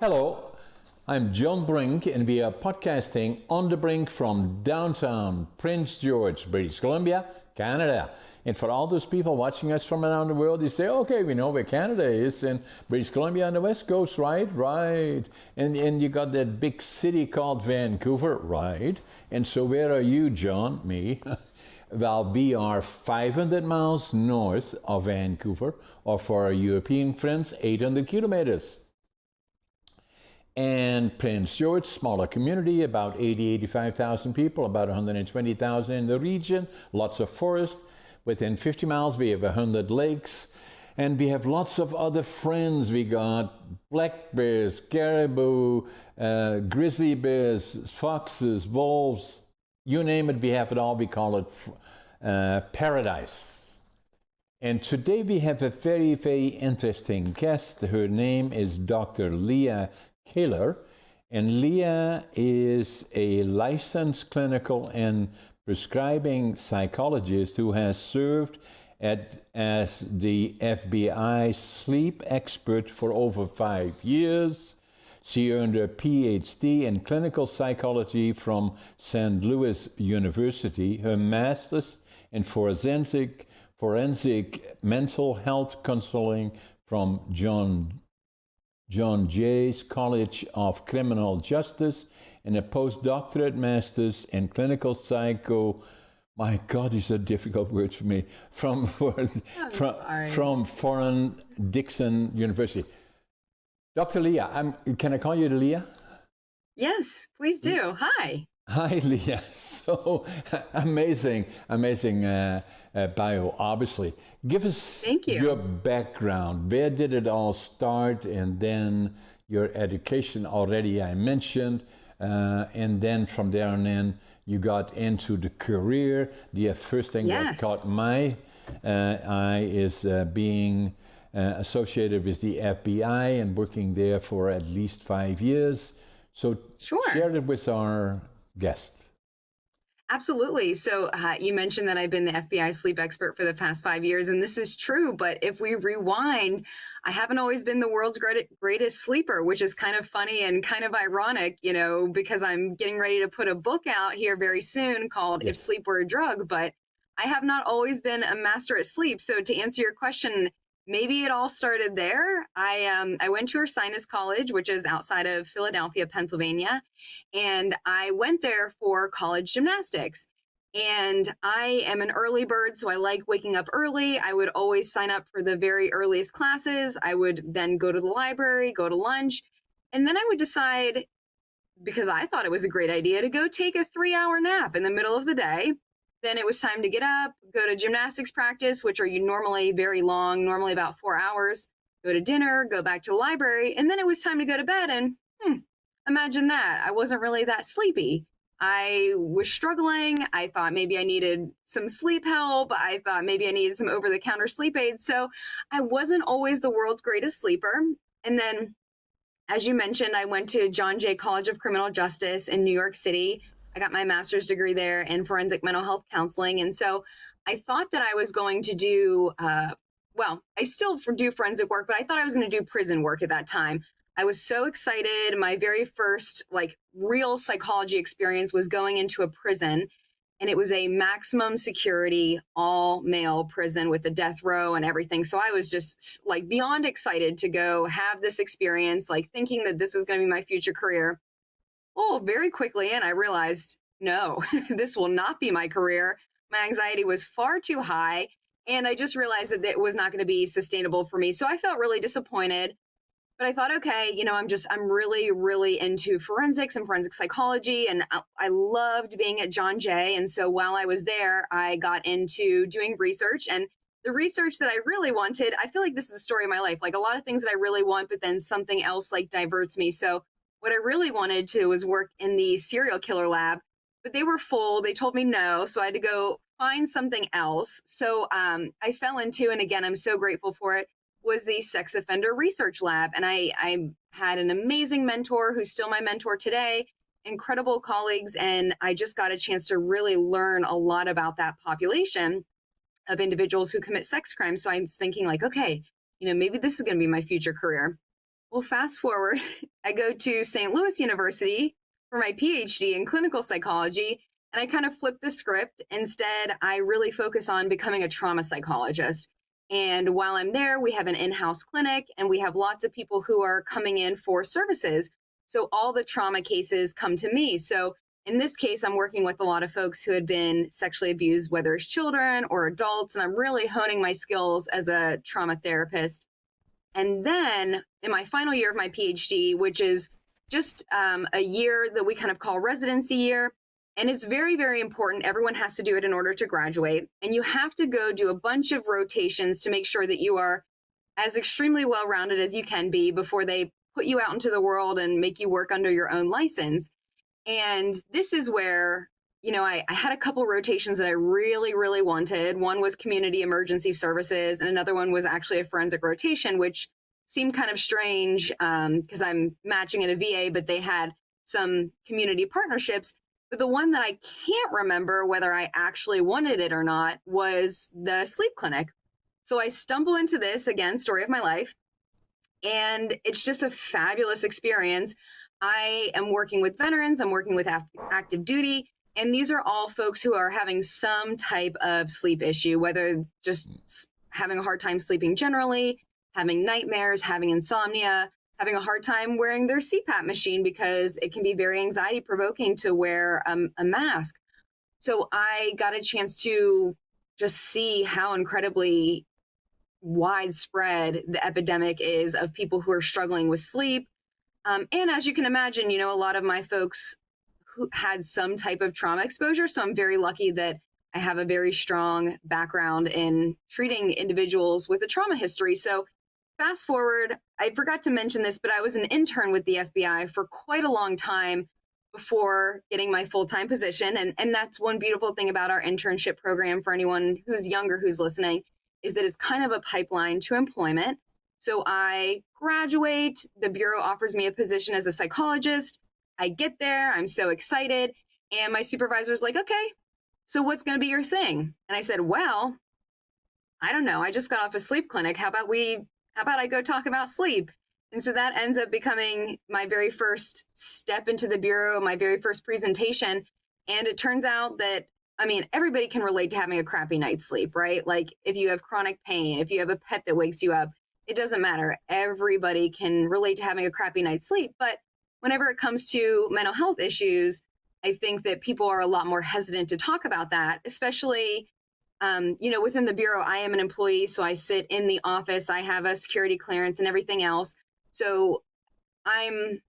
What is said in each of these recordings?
Hello, I'm John Brink, and we are podcasting on the Brink from downtown Prince George, British Columbia, Canada. And for all those people watching us from around the world, you say, okay, we know where Canada is, and British Columbia on the west coast, right? Right. And you got that big city called Vancouver, right? And so where are you, John? Me? Well, we are 500 miles north of Vancouver, or for our European friends, 800 kilometers. And Prince George, smaller community, about 85,000 people, about 120,000 in the region, lots of forest. Within 50 miles, we have 100 lakes. And we have lots of other friends. We got black bears, caribou, grizzly bears, foxes, wolves, you name it, we have it all. We call it paradise. And today we have a very, very interesting guest. Her name is Dr. Leah Kaylor, and Leah is a licensed clinical and prescribing psychologist who has served as the FBI sleep expert for over 5 years. She earned a PhD in clinical psychology from St. Louis University, her master's in forensic mental health counseling from John Jay's College of Criminal Justice, and a postdoctorate master's in clinical psycho. My God, these are difficult words for me. From Foreign Dixon University. Dr. Leah, can I call you Leah? Yes, please do. Hi. Hi, Leah. So amazing bio, obviously. Give us your background. Where did it all start? And then your education already I mentioned. And then from there on in, you got into the career. The first thing that caught my eye is being associated with the FBI and working there for at least 5 years. So share it with our guest. Absolutely. So you mentioned that I've been the FBI sleep expert for the past 5 years, and this is true. But if we rewind, I haven't always been the world's greatest sleeper, which is kind of funny and kind of ironic, because I'm getting ready to put a book out here very soon called If Sleep Were a Drug. But I have not always been a master at sleep. So to answer your question, maybe it all started there. I went to Ursinus College, which is outside of Philadelphia, Pennsylvania, and I went there for college gymnastics. And I am an early bird, so I like waking up early. I would always sign up for the very earliest classes. I would then go to the library, go to lunch, and then I would decide, because I thought it was a great idea, to go take a 3-hour nap in the middle of the day. Then it was time to get up, go to gymnastics practice, which are normally very long, normally about 4 hours, go to dinner, go back to the library, and then it was time to go to bed. And imagine that. I wasn't really that sleepy. I was struggling. I thought maybe I needed some sleep help. I thought maybe I needed some over-the-counter sleep aids. So I wasn't always the world's greatest sleeper. And then, as you mentioned, I went to John Jay College of Criminal Justice in New York City. I got my master's degree there in forensic mental health counseling. And so I thought that I was going to do, I still do forensic work, but I thought I was going to do prison work at that time. I was so excited. My very first real psychology experience was going into a prison, and it was a maximum security, all male prison with a death row and everything. So I was just beyond excited to go have this experience, thinking that this was going to be my future career. Well, very quickly in, I realized, no, this will not be my career. My anxiety was far too high, and I just realized that it was not going to be sustainable for me. So I felt really disappointed, but I thought, okay, I'm really, really into forensics and forensic psychology, and I loved being at John Jay. And so while I was there, I got into doing research, and the research that I really wanted, I feel like this is the story of my life, a lot of things that I really want, but then something else diverts me. So what I really wanted to was work in the serial killer lab, but they were full. They told me no, so I had to go find something else. So I fell into, and again, I'm so grateful for it, was the sex offender research lab. And I had an amazing mentor who's still my mentor today, incredible colleagues, and I just got a chance to really learn a lot about that population of individuals who commit sex crimes. So I was thinking okay, maybe this is going to be my future career. Well, fast forward, I go to St. Louis University for my PhD in clinical psychology, and I kind of flip the script. Instead, I really focus on becoming a trauma psychologist. And while I'm there, we have an in-house clinic and we have lots of people who are coming in for services. So all the trauma cases come to me. So in this case, I'm working with a lot of folks who had been sexually abused, whether it's children or adults, and I'm really honing my skills as a trauma therapist. And then in my final year of my PhD, which is just a year that we kind of call residency year, and it's very, very important. Everyone has to do it in order to graduate. And you have to go do a bunch of rotations to make sure that you are as extremely well-rounded as you can be before they put you out into the world and make you work under your own license. And this is where, I had a couple rotations that I really, really wanted. One was community emergency services, and another one was actually a forensic rotation, which seemed kind of strange because I'm matching at a VA, but they had some community partnerships. But the one that I can't remember whether I actually wanted it or not was the sleep clinic. So I stumble into this, again, story of my life, and it's just a fabulous experience. I am working with veterans, I'm working with active duty, and these are all folks who are having some type of sleep issue, whether just having a hard time sleeping generally, having nightmares, having insomnia, having a hard time wearing their CPAP machine because it can be very anxiety provoking to wear a mask. So I got a chance to just see how incredibly widespread the epidemic is of people who are struggling with sleep. And as you can imagine, a lot of my folks who had some type of trauma exposure. So I'm very lucky that I have a very strong background in treating individuals with a trauma history. So fast forward, I forgot to mention this, but I was an intern with the FBI for quite a long time before getting my full-time position. And that's one beautiful thing about our internship program for anyone who's younger who's listening, is that it's kind of a pipeline to employment. So I graduate, the Bureau offers me a position as a psychologist. I get there, I'm so excited. And my supervisor's like, okay, so what's going to be your thing? And I said, well, I don't know. I just got off a sleep clinic. How about I go talk about sleep? And so that ends up becoming my very first step into the Bureau, my very first presentation. And it turns out that, everybody can relate to having a crappy night's sleep, right? Like if you have chronic pain, if you have a pet that wakes you up, it doesn't matter. Everybody can relate to having a crappy night's sleep. But whenever it comes to mental health issues, I think that people are a lot more hesitant to talk about that, especially within the Bureau. I am an employee, so I sit in the office. I have a security clearance and everything else. So I'm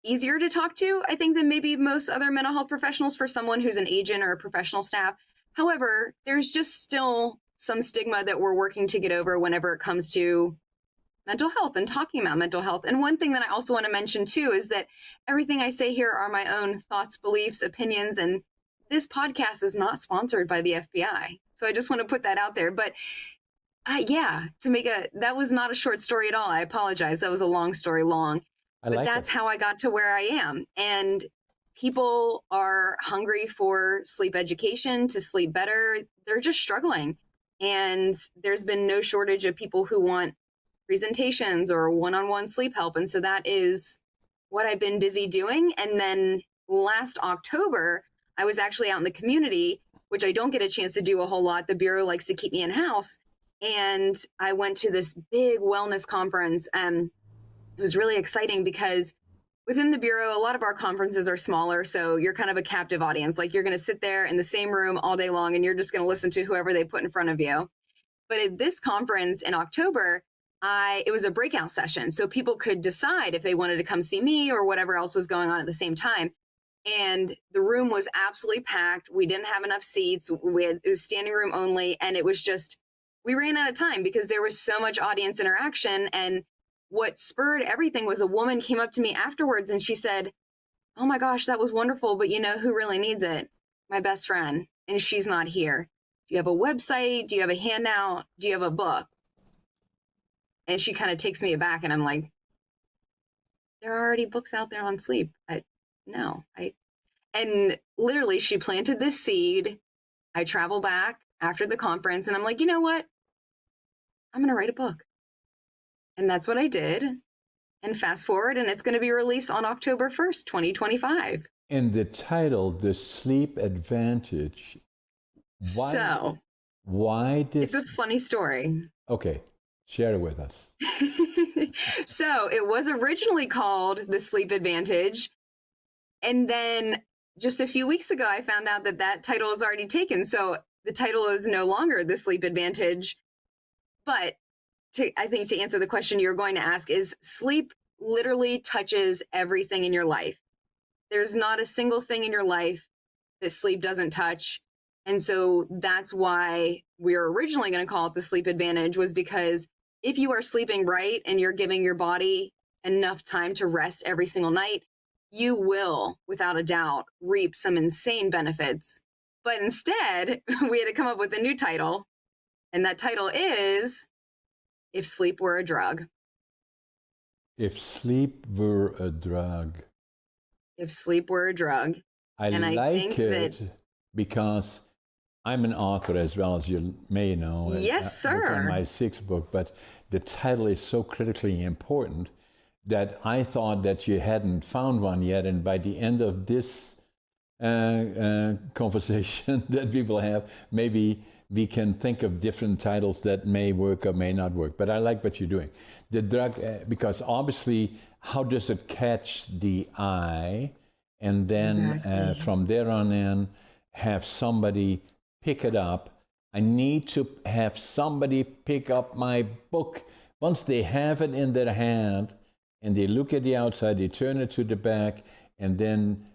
easier to talk to, I think, than maybe most other mental health professionals for someone who's an agent or a professional staff. However, there's just still some stigma that we're working to get over whenever it comes to mental health and talking about mental health. And one thing that I also want to mention too is that everything I say here are my own thoughts, beliefs, opinions, and this podcast is not sponsored by the FBI. So I just want to put that out there. But that was not a short story at all. I apologize. That was a long story long. But that's how I got to where I am. And people are hungry for sleep education, to sleep better. They're just struggling. And there's been no shortage of people who want presentations or one-on-one sleep help. And so that is what I've been busy doing. And then last October, I was actually out in the community, which I don't get a chance to do a whole lot. The Bureau likes to keep me in-house. And I went to this big wellness conference, and it was really exciting because within the Bureau, a lot of our conferences are smaller. So you're kind of a captive audience. Like you're going to sit there in the same room all day long and you're just going to listen to whoever they put in front of you. But at this conference in October, it was a breakout session. So people could decide if they wanted to come see me or whatever else was going on at the same time. And the room was absolutely packed. We didn't have enough seats. It was standing room only. And it was just, we ran out of time because there was so much audience interaction. And what spurred everything was a woman came up to me afterwards and she said, oh my gosh, that was wonderful. But you know who really needs it? My best friend. And she's not here. Do you have a website? Do you have a handout? Do you have a book? And she kind of takes me aback and I'm like, there are already books out there on sleep. And literally she planted this seed. I travel back after the conference and I'm like, you know what? I'm going to write a book. And that's what I did. And fast forward, and it's going to be released on October 1st, 2025. And the title, The Sleep Advantage, So, why did... it's a funny story. Okay, share it with us. So, it was originally called The Sleep Advantage. And then just a few weeks ago, I found out that that title is already taken. So, the title is no longer The Sleep Advantage. But I think to answer the question you're going to ask is sleep literally touches everything in your life. There's not a single thing in your life that sleep doesn't touch. And so that's why we were originally going to call it the sleep advantage, was because if you are sleeping right and you're giving your body enough time to rest every single night, you will, without a doubt, reap some insane benefits. But instead, we had to come up with a new title. And that title is If Sleep Were a Drug. If sleep were a drug. If sleep were a drug. I like it because I'm an author, as well, as you may know. Yes, sir. In my 6th book, but the title is so critically important that I thought that you hadn't found one yet. And by the end of this conversation that we will have, maybe we can think of different titles that may work or may not work. But I like what you're doing. The drug, because obviously, how does it catch the eye? And then from there on in, have somebody pick it up. I need to have somebody pick up my book. Once they have it in their hand and they look at the outside, they turn it to the back, and then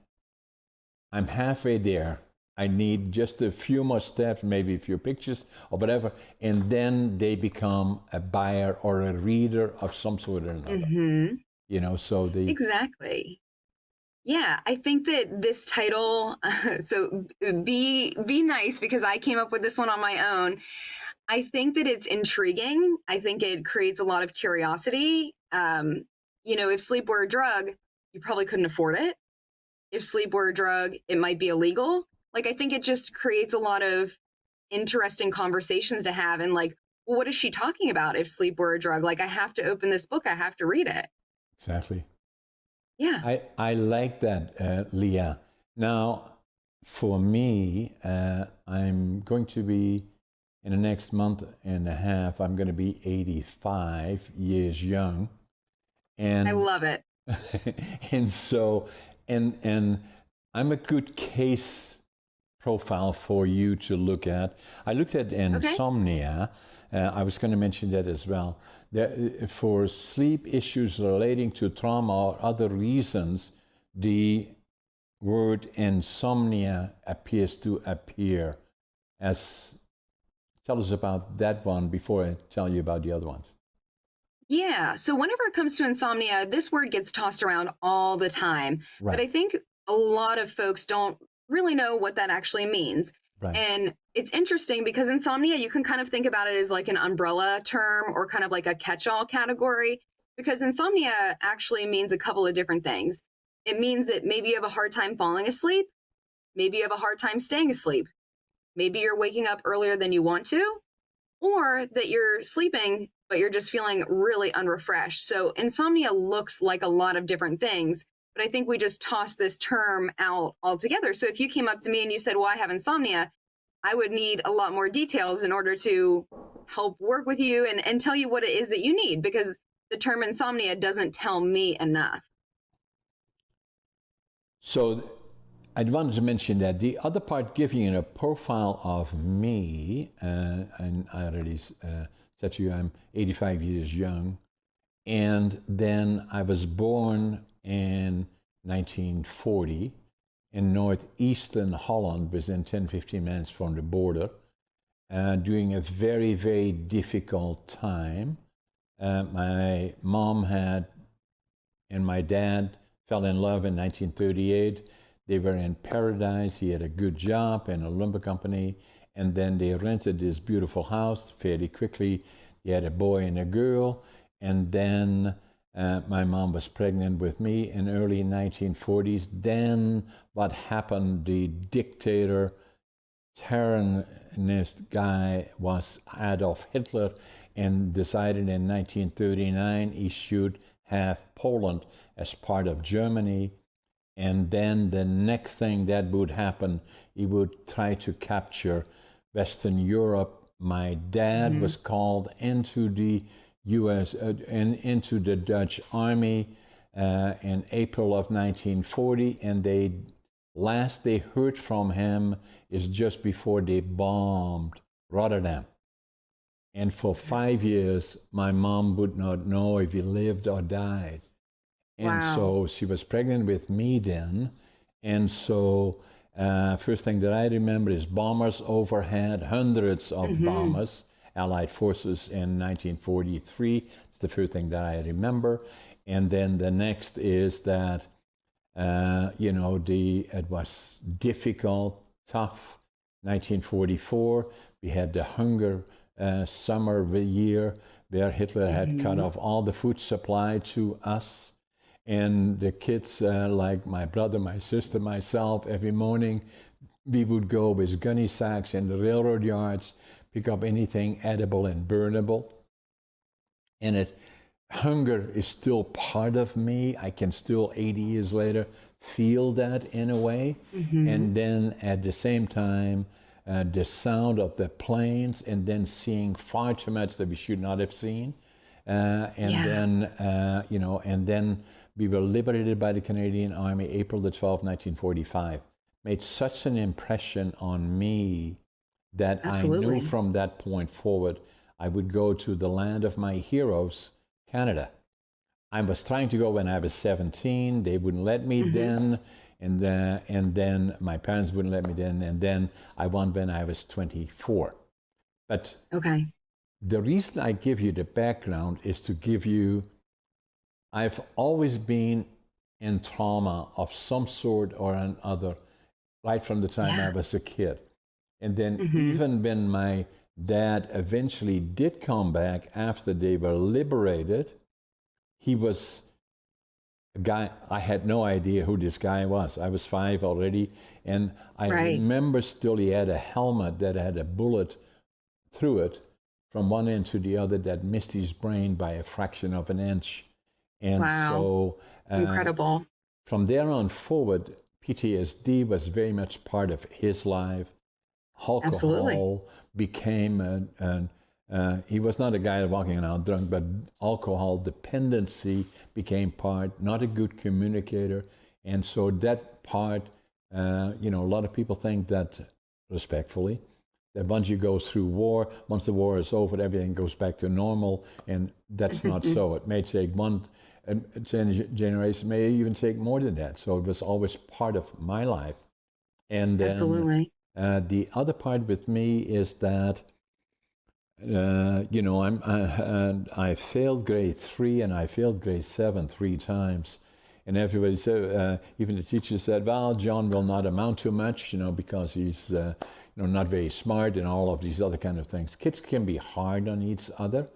I'm halfway there. I need just a few more steps, maybe a few pictures or whatever, and then they become a buyer or a reader of some sort or another. Mm-hmm. You know, so they... Exactly. Yeah, I think that this title, so be nice, because I came up with this one on my own. I think that it's intriguing. I think it creates a lot of curiosity. You know, if sleep were a drug, you probably couldn't afford it. If sleep were a drug, it might be illegal. Like, I think it just creates a lot of interesting conversations to have. And like, well, what is she talking about if sleep were a drug? Like, I have to open this book. I have to read it. Exactly. Yeah. I like that, Leah. Now, for me, I'm going to be, in the next month and a half, I'm going to be 85 years young. And I love it. and so, and I'm a good case profile for you to look at. I looked at insomnia. I was going to mention that as well. For sleep issues relating to trauma or other reasons, the word insomnia appears to appear. Tell us about that one before I tell you about the other ones. Yeah. So whenever it comes to insomnia, this word gets tossed around all the time. Right. But I think a lot of folks don't really know what that actually means. Right. And it's interesting because insomnia, you can kind of think about it as like an umbrella term or kind of like a catch-all category, because insomnia actually means a couple of different things. It means that maybe you have a hard time falling asleep. Maybe you have a hard time staying asleep. Maybe you're waking up earlier than you want to, or that you're sleeping, but you're just feeling really unrefreshed. So insomnia looks like a lot of different things, but I think we just toss this term out altogether. So if you came up to me and you said, well, I have insomnia, I would need a lot more details in order to help work with you and tell you what it is that you need, because the term insomnia doesn't tell me enough. So I wanted to mention that the other part, giving you a profile of me, and I already said to you, I'm 85 years young, and then I was born in 1940 in northeastern Holland, within 10-15 minutes from the border, during a very, very difficult time. My mom and my dad fell in love in 1938. They were in paradise. He had a good job in a lumber company, and then they rented this beautiful house fairly quickly. They had a boy and a girl, and then my mom was pregnant with me in early 1940s. Then what happened? The dictator, tyrannist guy was Adolf Hitler, and decided in 1939 he should have Poland as part of Germany. And then the next thing that would happen, he would try to capture Western Europe. My dad was called into the U.S. And into the Dutch army in April of 1940, and last they heard from him is just before they bombed Rotterdam. And for 5 years, my mom would not know if he lived or died. And so she was pregnant with me then. And so first thing that I remember is bombers overhead, hundreds of bombers, Allied forces in 1943. It's the first thing that I remember. And then the next is that, it was difficult, tough. 1944, we had the hunger summer year where Hitler had cut off all the food supply to us. And the kids, like my brother, my sister, myself, every morning, we would go with gunny sacks in the railroad yards, pick up anything edible and burnable. And hunger is still part of me. I can still, 80 years later, feel that in a way. And then at the same time, the sound of the planes, and then seeing far too much that we should not have seen. Then we were liberated by the Canadian Army, April the 12th, 1945. Made such an impression on me that I knew from that point forward, I would go to the land of my heroes, Canada. I was trying to go when I was 17. They wouldn't let me then. And then my parents wouldn't let me then. And then I went when I was 24. But the reason I give you the background is to give you, I've always been in trauma of some sort or another right from the time I was a kid. And then even when my dad eventually did come back after they were liberated, he was a guy, I had no idea who this guy was. I was 5 already. And I remember still he had a helmet that had a bullet through it from one end to the other that missed his brain by a fraction of an inch. And so incredible. From there on forward, PTSD was very much part of his life. Alcohol became he was not a guy walking around drunk, but alcohol dependency became part, not a good communicator. And so that part, a lot of people think that, respectfully, that once you go through war, once the war is over, everything goes back to normal. And that's not so. It may take one generation, may even take more than that. So it was always part of my life. And then the other part with me is that, I failed grade 3 and I failed grade 7 3 times. And everybody said, even the teacher said, well, John will not amount to much, because he's not very smart and all of these other kind of things. Kids can be hard on each other.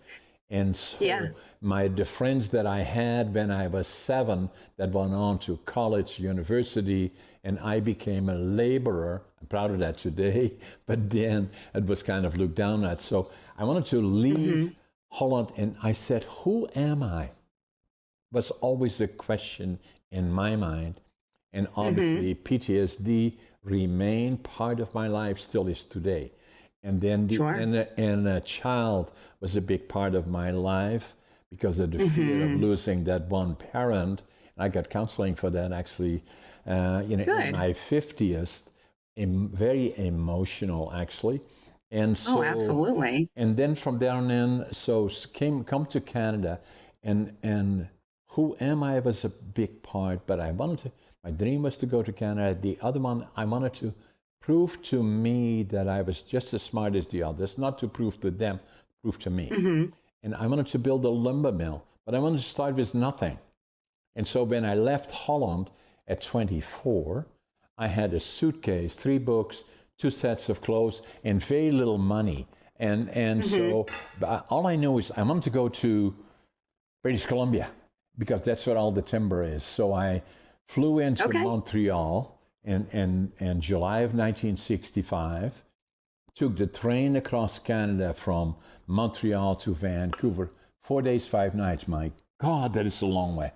And so the friends that I had when I was 7 that went on to college, university, and I became a laborer. I'm proud of that today, but then it was kind of looked down at. So I wanted to leave Holland, and I said, who am I? Was always a question in my mind. And obviously PTSD remained part of my life, still is today. And then and a child was a big part of my life because of the fear of losing that one parent. And I got counseling for that actually, in my 50th, very emotional actually. And so, absolutely. And then from there on in, come to Canada, and who am I was a big part, but my dream was to go to Canada. The other one, I wanted to prove to me that I was just as smart as the others, not to prove to them, prove to me. And I wanted to build a lumber mill, but I wanted to start with nothing. And so when I left Holland at 24, I had a suitcase, 3 books, 2 sets of clothes, and very little money. And so all I know is I wanted to go to British Columbia because that's where all the timber is. So I flew into Montreal in July of 1965, took the train across Canada from Montreal to Vancouver, 4 days, 5 nights, Mike. God, that is a long way.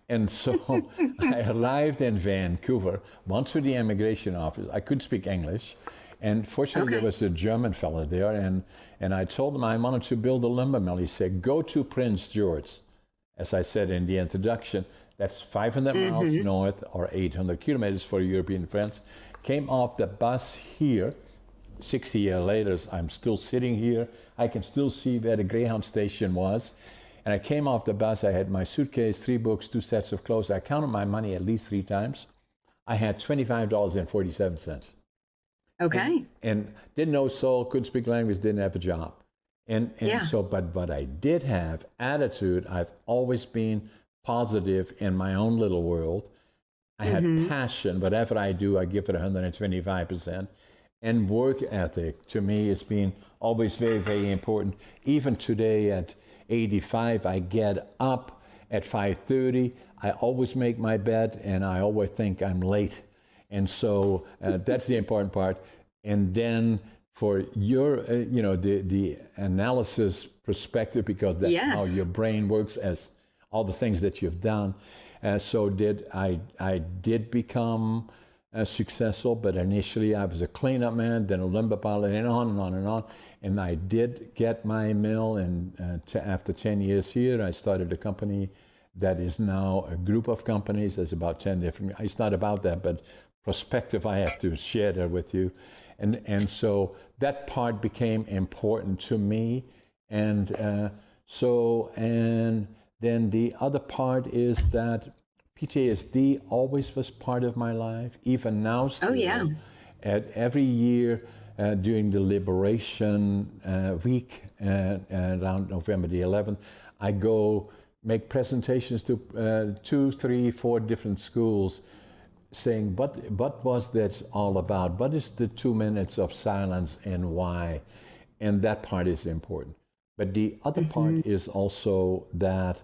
And so I arrived in Vancouver, went to the immigration office. I could speak English. And fortunately, there was a German fellow there. And I told him I wanted to build a lumber mill. He said, go to Prince George. As I said in the introduction, that's 500 miles north or 800 kilometers for European friends. Came off the bus here. 60 years later, I'm still sitting here. I can still see where the Greyhound station was. And I came off the bus. I had my suitcase, 3 books, 2 sets of clothes. I counted my money at least 3 times. I had $25.47. Okay. And didn't know soul, couldn't speak language, didn't have a job. And so, but I did have attitude. I've always been positive in my own little world. I had passion. Whatever I do, I give it 125%. And work ethic, to me, has been always very, very important. Even today at 85, I get up at 5:30. I always make my bed, and I always think I'm late. And so that's the important part. And then for your, the analysis perspective, because that's how your brain works, as all the things that you've done. So I did become successful, but initially I was a cleanup man, then a lumber pilot, and on and on and on. And I did get my mill, and after 10 years here, I started a company that is now a group of companies. There's about 10 different, it's not about that, but perspective, I have to share that with you. And so that part became important to me. And then the other part is that PTSD always was part of my life, even now still. At every year during the Liberation Week around November the 11th, I go make presentations to 2, 3, 4 different schools, saying, what was that all about? What is the 2 minutes of silence and why? And that part is important. But the other part is also that,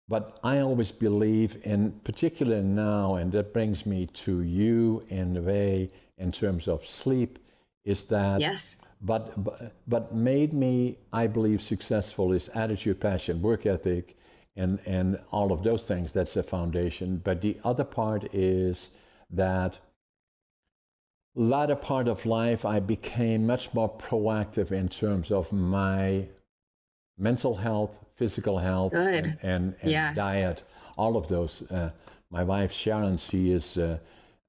but I always believe, in particular now, and that brings me to you in a way in terms of sleep, is that, but made me, I believe, successful is attitude, passion, work ethic, and all of those things. That's the foundation. But the other part is that latter part of life, I became much more proactive in terms of my mental health, physical health, and diet, all of those. My wife, Sharon, she is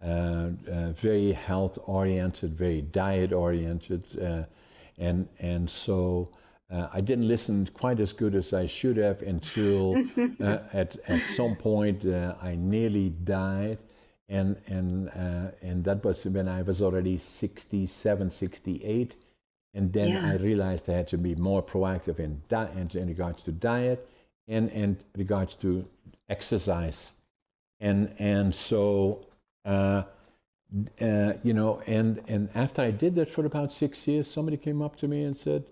very health-oriented, very diet-oriented, and so I didn't listen quite as good as I should have until at some point I nearly died, and that was when I was already 67, 68. And then I realized I had to be more proactive in regards to diet and in regards to exercise. And so, and after I did that for about 6 years, somebody came up to me and said,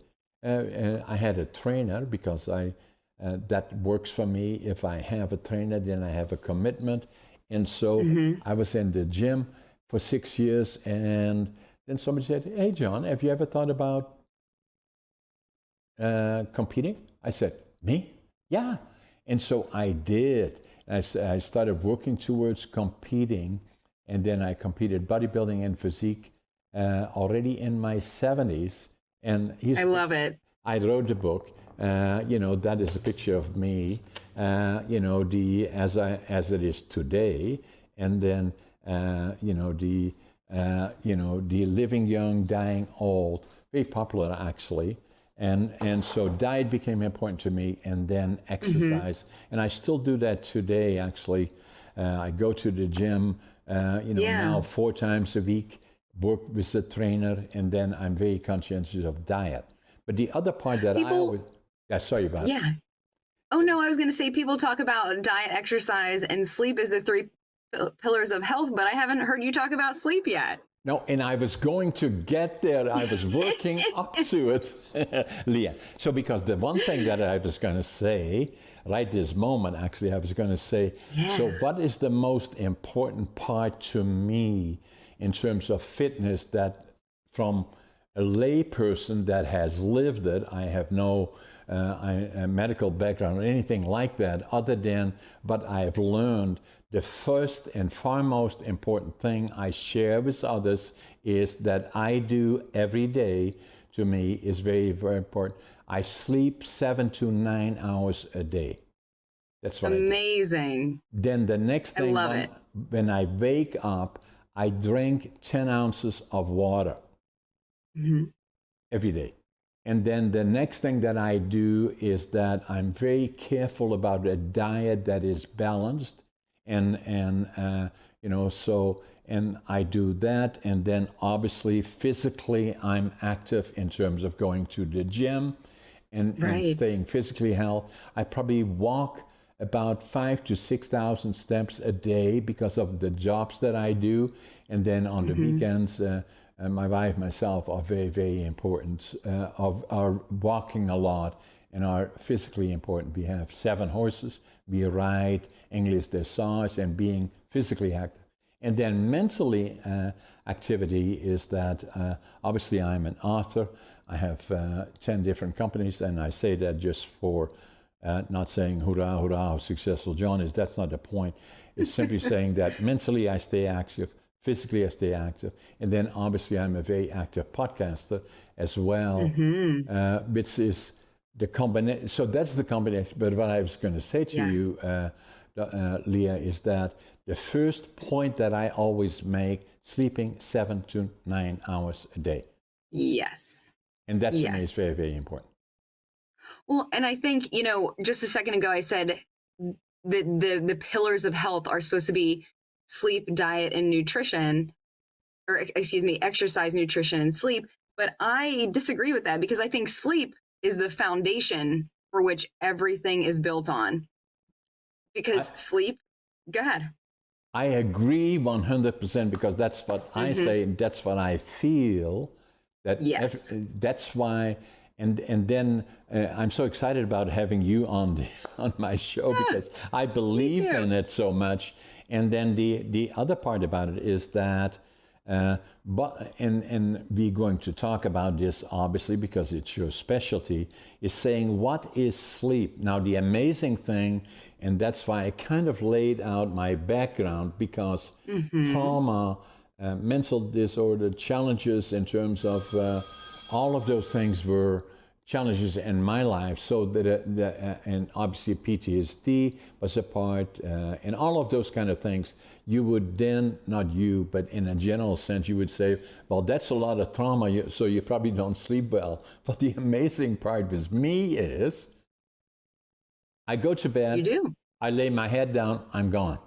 I had a trainer, because that works for me. If I have a trainer, then I have a commitment. And so I was in the gym for 6 years, and then somebody said, hey, John, have you ever thought about competing? I said, me? Yeah. And so I did. I started working towards competing, and then I competed bodybuilding and physique already in my 70s. And I love it. I wrote the book. That is a picture of me, as it is today. And then, the living young, dying old, very popular actually. And so diet became important to me, and then exercise. And I still do that today, actually. I go to the gym, now 4 times a week, work with a trainer, and then I'm very conscientious of diet. But the other part that I always... Yeah, sorry about it. Oh, no, I was going to say people talk about diet, exercise, and sleep as the 3 pillars of health, but I haven't heard you talk about sleep yet. No, and I was going to get there. I was working up to it, Leah. So because the one thing that I was going to say, right this moment, actually, I was going to say, so what is the most important part to me in terms of fitness, that from a lay person that has lived it, I have no a medical background or anything like that, other than what I have learned. The first and foremost important thing I share with others is that I do every day, to me, is very, very important. I sleep 7 to 9 hours a day. That's what I do. Amazing. Then the next thing, love it. when I wake up, I drink 10 ounces of water every day. And then the next thing that I do is that I'm very careful about a diet that is balanced, and and I do that. And then obviously physically I'm active in terms of going to the gym and staying physically healthy. I probably walk about 5,000 to 6,000 steps a day because of the jobs that I do. And then on the weekends, my wife, myself are very, very important, are walking a lot and are physically important. We have 7 horses. We ride English dressage and being physically active. And then mentally activity is that obviously I'm an author. I have 10 different companies, and I say that just for not saying hurrah, hurrah, how successful John is. That's not the point. It's simply saying that mentally I stay active, physically I stay active, and then obviously I'm a very active podcaster as well, which is the combination. So that's the combination. But what I was going to say to you, Leah, is that the first point that I always make, sleeping 7 to 9 hours a day. Yes. And that to me is very, very important. Well, and I think, just a second ago, I said the pillars of health are supposed to be sleep, diet, and nutrition, or excuse me, exercise, nutrition, and sleep. But I disagree with that because I think sleep is the foundation for which everything is built on. Because sleep, go ahead. I agree 100% because that's what I say, that's what I feel. That's why, and then I'm so excited about having you on my show because I believe in it so much. And then the other part about it is that, and we're going to talk about this obviously because it's your specialty, is saying what is sleep. Now the amazing thing, and that's why I kind of laid out my background, because trauma, mental disorder, challenges in terms of all of those things were challenges in my life. So and obviously PTSD was a part, and all of those kind of things. You would then, not you, but in a general sense, you would say, well, that's a lot of trauma, so you probably don't sleep well. But the amazing part with me is, I go to bed, You do. I lay my head down, I'm gone.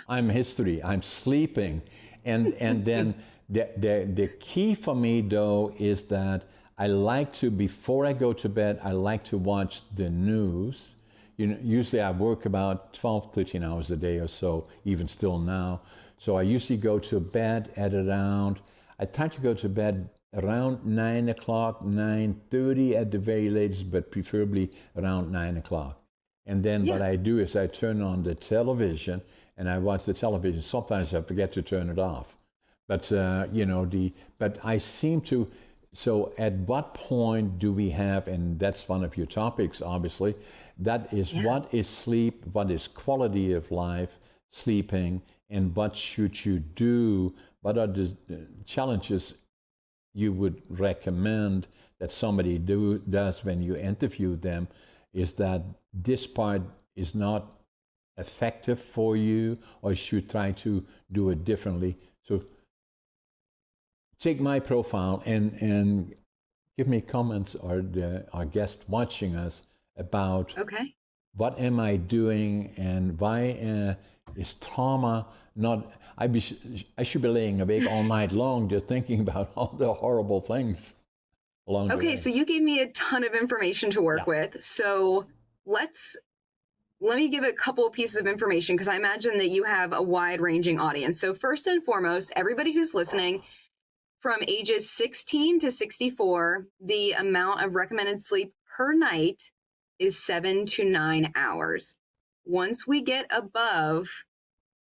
I'm history, I'm sleeping. And then the key for me though is that I like to, before I go to bed, I like to watch the news. Usually I work about 12, 13 hours a day or so, even still now. So I usually go to bed at around, I try to go to bed around 9 o'clock, 9:30 at the very latest, but preferably around 9 o'clock. And then what I do is I turn on the television and I watch the television. Sometimes I forget to turn it off. But, but I seem to, so at what point do we have, and that's one of your topics, obviously, that is what is sleep, what is quality of life, sleeping, and what should you do? What are the challenges you would recommend that somebody does when you interview them? Is that this part is not effective for you, or you should try to do it differently? So take my profile and give me comments, or our guest watching us, about what am I doing and why is trauma not, I should be laying awake all night long just thinking about all the horrible things along the way. So you gave me a ton of information to work with. So let me give a couple of pieces of information, because I imagine that you have a wide-ranging audience. So first and foremost, everybody who's listening, from ages 16 to 64, the amount of recommended sleep per night is 7 to 9 hours. Once we get above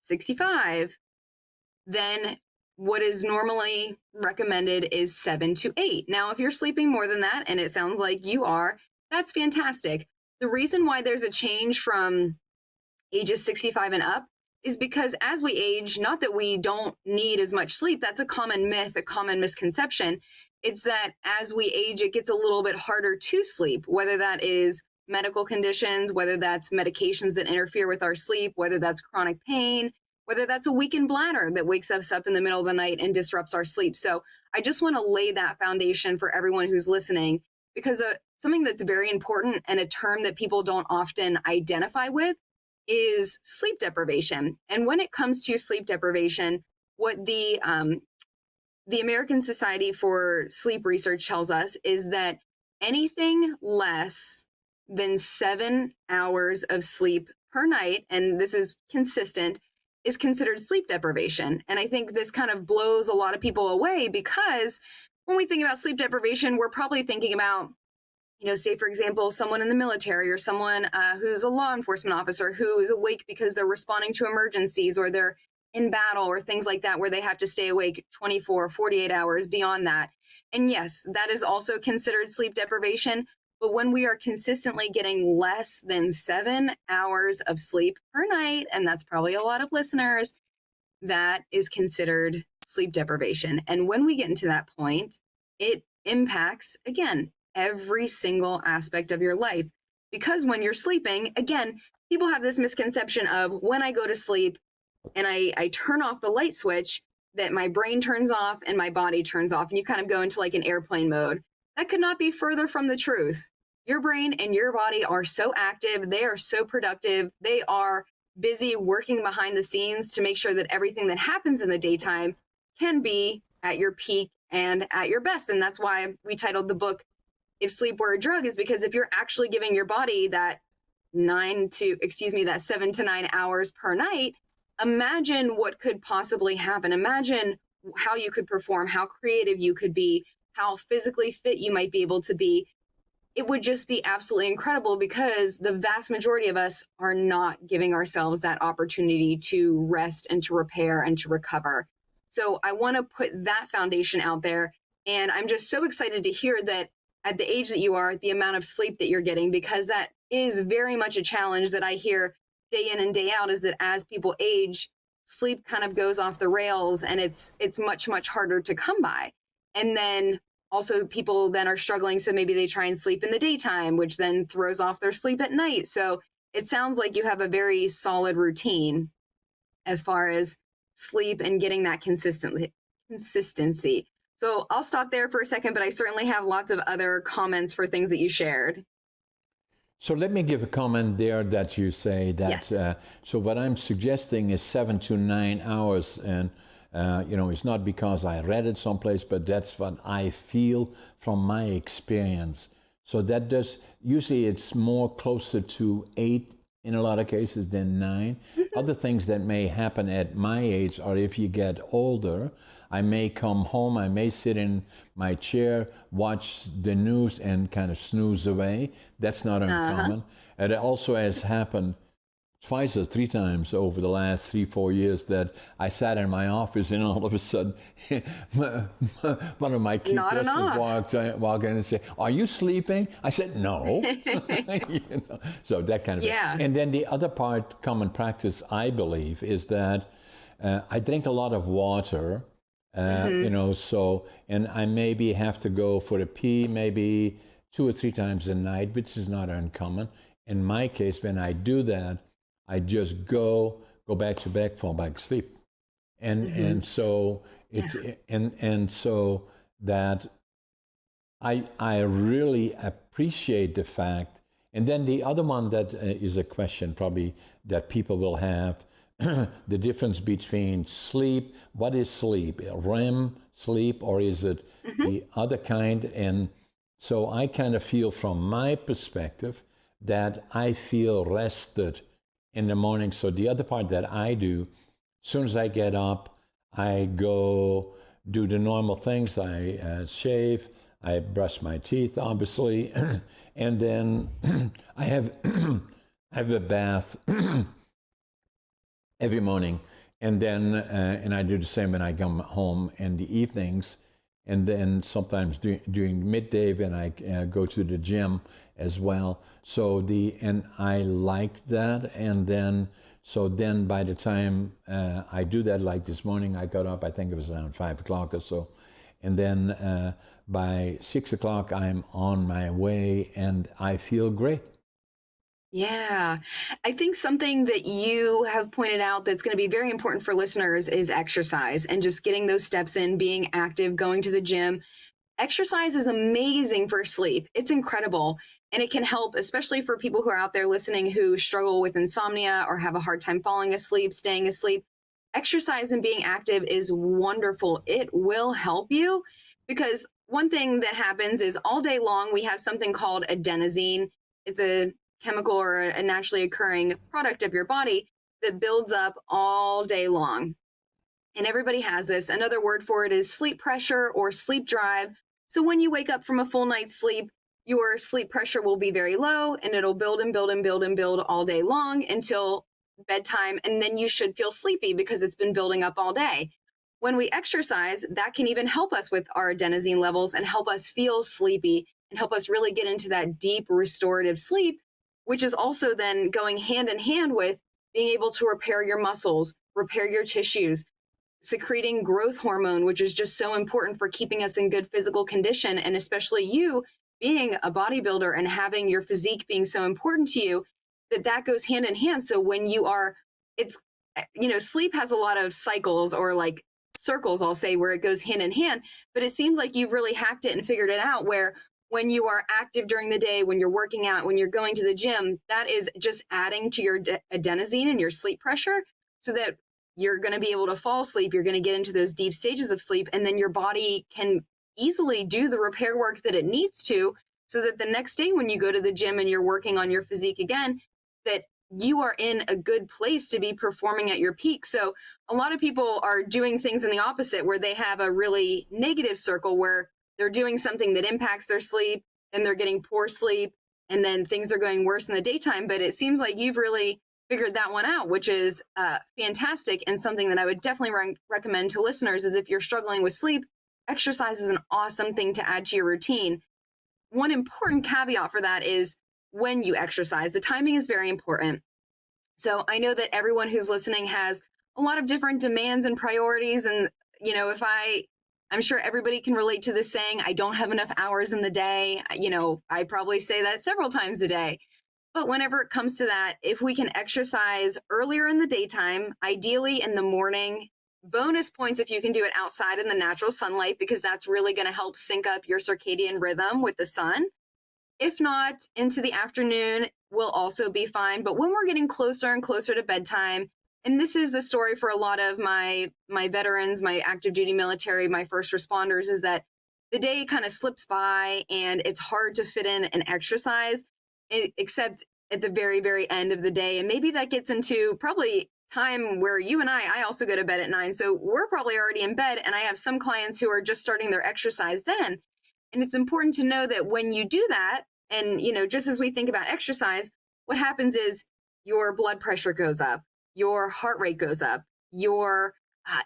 65, then what is normally recommended is 7 to 8. Now, if you're sleeping more than that, and it sounds like you are, That's fantastic. The reason why there's a change from ages 65 and up is because as we age, not that we don't need as much sleep, that's a common myth, a common misconception. It's that as we age, it gets a little bit harder to sleep, whether that is medical conditions, whether that's medications that interfere with our sleep, whether that's chronic pain, whether that's a weakened bladder that wakes us up in the middle of the night and disrupts our sleep. So I just want to lay that foundation for everyone who's listening, because something that's very important and a term that people don't often identify with is sleep deprivation. And when it comes to sleep deprivation, what the American Society for Sleep Research tells us is that anything less than 7 hours of sleep per night, and this is consistent, is considered sleep deprivation. And I think this kind of blows a lot of people away, because when we think about sleep deprivation, we're probably thinking about, say, for example, someone in the military or someone who's a law enforcement officer who is awake because they're responding to emergencies or they're in battle or things like that, where they have to stay awake 24, 48 hours beyond that. And yes, that is also considered sleep deprivation. But when we are consistently getting less than 7 hours of sleep per night, and that's probably a lot of listeners, that is considered sleep deprivation. And when we get into that point, it impacts, again, every single aspect of your life. Because when you're sleeping, again, people have this misconception of when I go to sleep and I turn off the light switch, that my brain turns off and my body turns off, and you kind of go into like an airplane mode. That could not be further from the truth. Your brain and your body are so active, they are so productive, they are busy working behind the scenes to make sure that everything that happens in the daytime can be at your peak and at your best. And that's why we titled the book If Sleep Were a Drug, is because if you're actually giving your body that 7 to 9 hours per night, imagine what could possibly happen. Imagine how you could perform, how creative you could be, how physically fit you might be able to be. It would just be absolutely incredible, because the vast majority of us are not giving ourselves that opportunity to rest and to repair and to recover. So I want to put that foundation out there. And I'm just so excited to hear that at the age that you are, the amount of sleep that you're getting, because that is very much a challenge that I hear day in and day out, is that as people age, sleep kind of goes off the rails, and it's much, much harder to come by. And then also people then are struggling, so maybe they try and sleep in the daytime, which then throws off their sleep at night. So it sounds like you have a very solid routine as far as sleep and getting that consistency. So I'll stop there for a second, but I certainly have lots of other comments for things that you shared. So let me give a comment there that you say that, Yes. So what I'm suggesting is 7 to 9 hours, and it's not because I read it someplace, but that's what I feel from my experience. So that does, usually it's more closer to 8 in a lot of cases than 9. Mm-hmm. Other things that may happen at my age are if you get older, I may come home, I may sit in my chair, watch the news and kind of snooze away. That's not uncommon. And it also has happened twice or 3 times over the last 3-4 years that I sat in my office and all of a sudden one of my key persons walked in and said, "Are you sleeping?" I said, "No." So that kind of thing. And then the other part, common practice, I believe, is that I drink a lot of water. So, and I maybe have to go for a pee maybe 2 or 3 times a night, which is not uncommon. In my case, when I do that, I just go back to bed, fall back to sleep. And so it's, and so that I really appreciate the fact. And then the other one that is a question probably that people will have, the difference between sleep. What is sleep? REM sleep, or is it the other kind? And so I kind of feel from my perspective that I feel rested in the morning. So the other part that I do, as soon as I get up, I go do the normal things. I shave, I brush my teeth, obviously, and then I have a bath every morning, and then and I do the same when I come home in the evenings, and then sometimes during midday when I go to the gym as well. So and I like that, and then by the time I do that, like this morning, I got up. I think it was around 5 o'clock or so, and then by 6 o'clock I'm on my way, and I feel great. Yeah. I think something that you have pointed out that's going to be very important for listeners is exercise and just getting those steps in, being active, going to the gym. Exercise is amazing for sleep. It's incredible. And it can help, especially for people who are out there listening who struggle with insomnia or have a hard time falling asleep, staying asleep. Exercise and being active is wonderful. It will help you because one thing that happens is all day long we have something called adenosine. It's a chemical or a naturally occurring product of your body that builds up all day long. And everybody has this. Another word for it is sleep pressure or sleep drive. So when you wake up from a full night's sleep, your sleep pressure will be very low and it'll build and build and build and build all day long until bedtime. And then you should feel sleepy because it's been building up all day. When we exercise, that can even help us with our adenosine levels and help us feel sleepy and help us really get into that deep restorative sleep, which is also then going hand in hand with being able to repair your muscles, repair your tissues, secreting growth hormone, which is just so important for keeping us in good physical condition. And especially you being a bodybuilder and having your physique being so important to you, that goes hand in hand. So when you are, sleep has a lot of cycles or like circles, I'll say, where it goes hand in hand, but it seems like you've really hacked it and figured it out where when you are active during the day, when you're working out, when you're going to the gym, that is just adding to your adenosine and your sleep pressure so that you're going to be able to fall asleep. You're going to get into those deep stages of sleep, and then your body can easily do the repair work that it needs to so that the next day when you go to the gym and you're working on your physique again, that you are in a good place to be performing at your peak. So a lot of people are doing things in the opposite where they have a really negative circle where they're doing something that impacts their sleep and they're getting poor sleep and then things are going worse in the daytime. But it seems like you've really figured that one out, which is fantastic, and something that I would definitely recommend to listeners is if you're struggling with sleep, exercise is an awesome thing to add to your routine. One important caveat for that is when you exercise, the timing is very important. So I know that everyone who's listening has a lot of different demands and priorities. And, I'm sure everybody can relate to this saying, I don't have enough hours in the day. I probably say that several times a day. But whenever it comes to that, if we can exercise earlier in the daytime, ideally in the morning, bonus points if you can do it outside in the natural sunlight, because that's really going to help sync up your circadian rhythm with the sun. If not, into the afternoon will also be fine. But when we're getting closer and closer to bedtime, and this is the story for a lot of my veterans, my active duty military, my first responders, is that the day kind of slips by and it's hard to fit in an exercise, except at the very, very end of the day. And maybe that gets into probably time where you and I also go to bed at 9. So we're probably already in bed. And I have some clients who are just starting their exercise then. And it's important to know that when you do that, and, just as we think about exercise, what happens is your blood pressure goes up, your heart rate goes up, your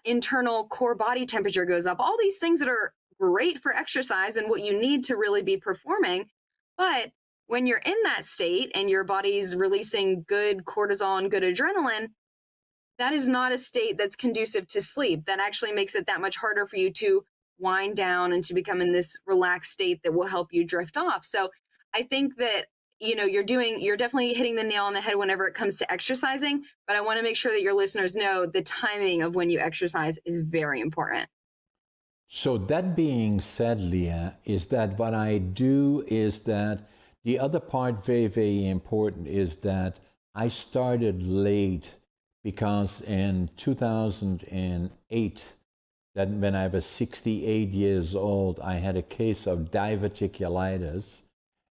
internal core body temperature goes up, all these things that are great for exercise and what you need to really be performing. But when you're in that state and your body's releasing good cortisol and good adrenaline, that is not a state that's conducive to sleep. That actually makes it that much harder for you to wind down and to become in this relaxed state that will help you drift off. So I think that, you're definitely hitting the nail on the head whenever it comes to exercising, but I want to make sure that your listeners know the timing of when you exercise is very important. So that being said, Leah, is that what I do is that the other part, very, very important, is that I started late because in 2008, that when I was 68 years old, I had a case of diverticulitis.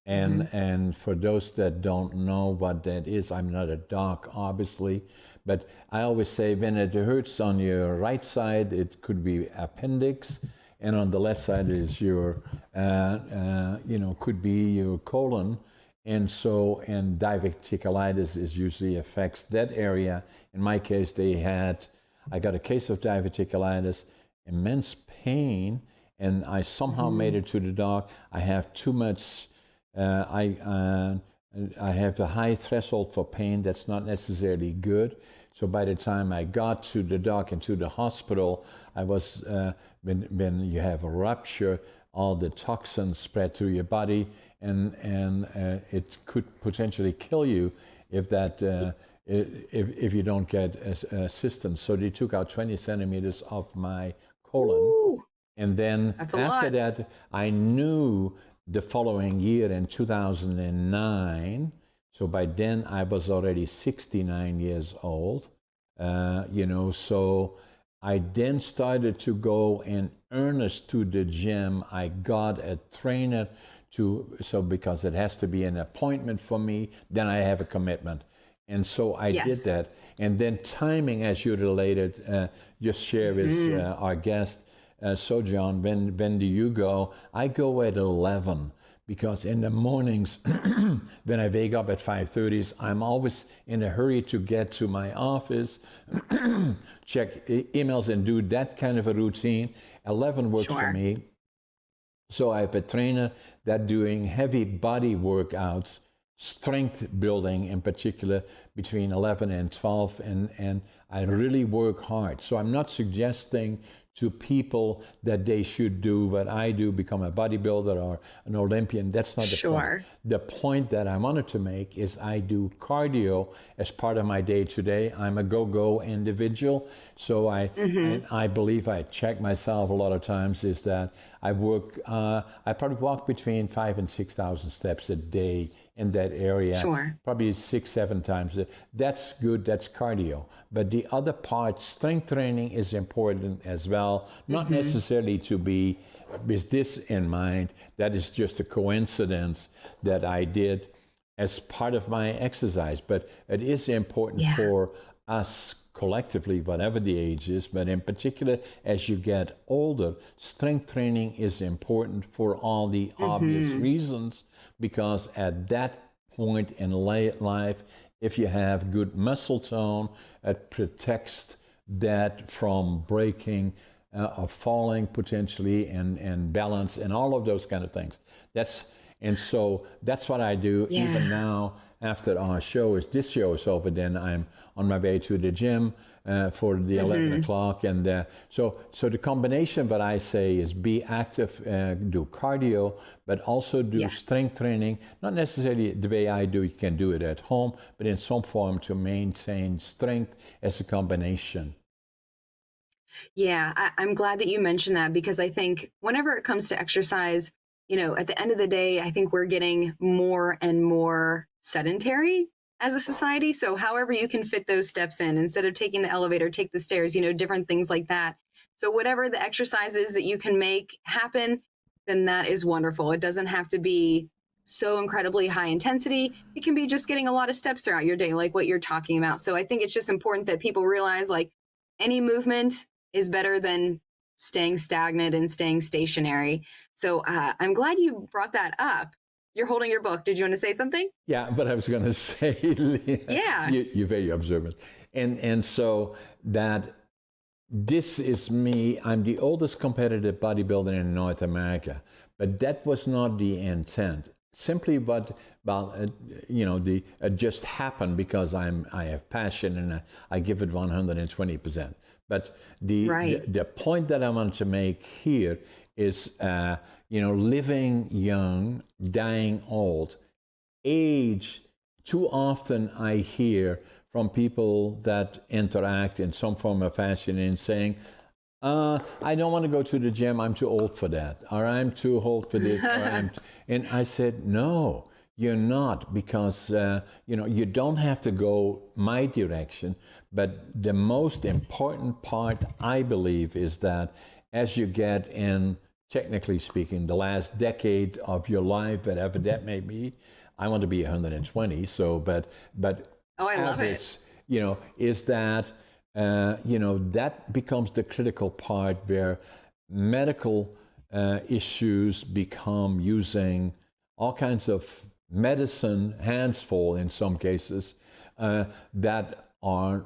And for those that don't know what that is, I'm not a doc, obviously, but I always say when it hurts on your right side, it could be appendix, and on the left side is your, could be your colon. And diverticulitis is usually affects that area. In my case, I got a case of diverticulitis, immense pain, and I somehow made it to the doc. I have too much. I have a high threshold for pain that's not necessarily good. So by the time I got to the doc and to the hospital, I was when you have a rupture, all the toxins spread through your body, and it could potentially kill you if that if you don't get assistance. So they took out 20 centimeters of my colon. Ooh, And then that's a after lot. that, I knew the following year in 2009. So by then I was already 69 years old, so I then started to go in earnest to the gym. I got a trainer because it has to be an appointment for me, then I have a commitment. And so I did that. And then timing, as you related, just share with our guest. So John, when do you go? I go at 11 because in the mornings when I wake up at 5:30, I'm always in a hurry to get to my office, check emails and do that kind of a routine. 11 works for me. So I have a trainer that doing heavy body workouts, strength building in particular, between 11 and 12, and I really work hard. So I'm not suggesting to people that they should do what I do, become a bodybuilder or an Olympian. That's not the point. The point that I wanted to make is I do cardio as part of my day-to-day. I'm a go-go individual, so I believe I check myself a lot of times is that I work, I probably walk between 5,000 and 6,000 steps a day in that area, probably 6-7 times. That's good, that's cardio. But the other part, strength training is important as well, not necessarily to be with this in mind. That is just a coincidence that I did as part of my exercise. But it is important for us collectively, whatever the age is, but in particular, as you get older, strength training is important for all the obvious reasons, because at that point in life, if you have good muscle tone, it protects that from breaking or falling potentially, and balance and all of those kind of things. So that's what I do even now after our show. This show is over, then I'm on my way to the gym for the 11 o'clock. And so the combination, what I say is be active, do cardio, but also do strength training. Not necessarily the way I do, you can do it at home, but in some form to maintain strength as a combination. Yeah, I'm glad that you mentioned that, because I think whenever it comes to exercise, at the end of the day, I think we're getting more and more sedentary as a society. So however you can fit those steps in, instead of taking the elevator, take the stairs, different things like that. So whatever the exercises that you can make happen, then that is wonderful. It doesn't have to be so incredibly high intensity. It can be just getting a lot of steps throughout your day, like what you're talking about. So I think it's just important that people realize, like, any movement is better than staying stagnant and staying stationary. So I'm glad you brought that up. You're holding your book. Did you want to say something? Yeah, but I was going to say, Leah, you're very observant. And so that this is me. I'm the oldest competitive bodybuilder in North America, but that was not the intent. Simply it just happened because I have passion and I give it 120%. But the point that I want to make here is, living young, dying old. Age, too often I hear from people that interact in some form of fashion in saying, I don't want to go to the gym, I'm too old for that, or I'm too old for this, and I said, no, you're not, because you don't have to go my direction. But the most important part, I believe, is that as you get in, technically speaking, the last decade of your life, whatever that may be, I want to be 120. So, but I love it. Is that that becomes the critical part where medical issues become using all kinds of medicine, hands full in some cases, that are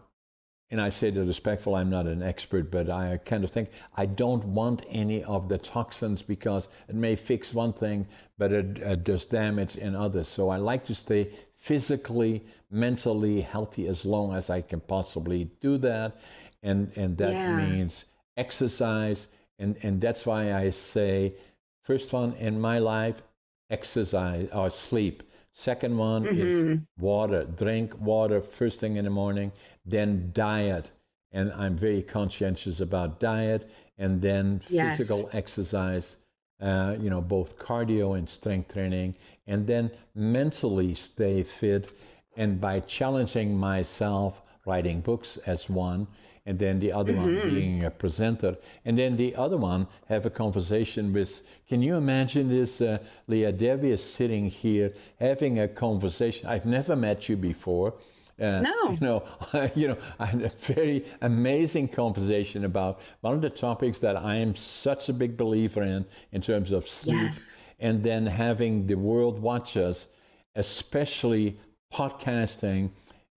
and I say the respectful, I'm not an expert, but I kind of think I don't want any of the toxins because it may fix one thing, but it does damage in others. So I like to stay physically, mentally healthy as long as I can possibly do that. And that means exercise. And that's why I say, first one in my life, exercise or sleep. Second one is water. Drink water first thing in the morning, then diet. And I'm very conscientious about diet, and then physical exercise, both cardio and strength training, and then mentally stay fit. And by challenging myself, writing books as one, and then the other one being a presenter, and then the other one have a conversation with, can you imagine this, Leah? Debbie is sitting here having a conversation. I've never met you before. No. I had a very amazing conversation about one of the topics that I am such a big believer in terms of sleep, and then having the world watch us, especially podcasting,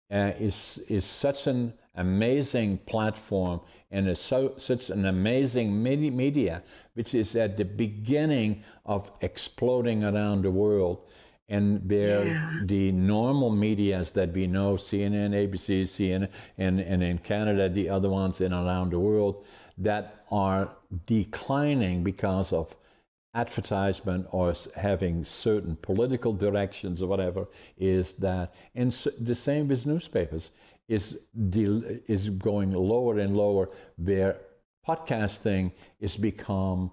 is such an amazing platform, and is such an amazing media, which is at the beginning of exploding around the world. And the normal medias that we know, CNN, ABC, CNN, and in Canada, the other ones and around the world, that are declining because of advertisement or having certain political directions or whatever, is that, and the same with newspapers, is going lower and lower, where podcasting is become,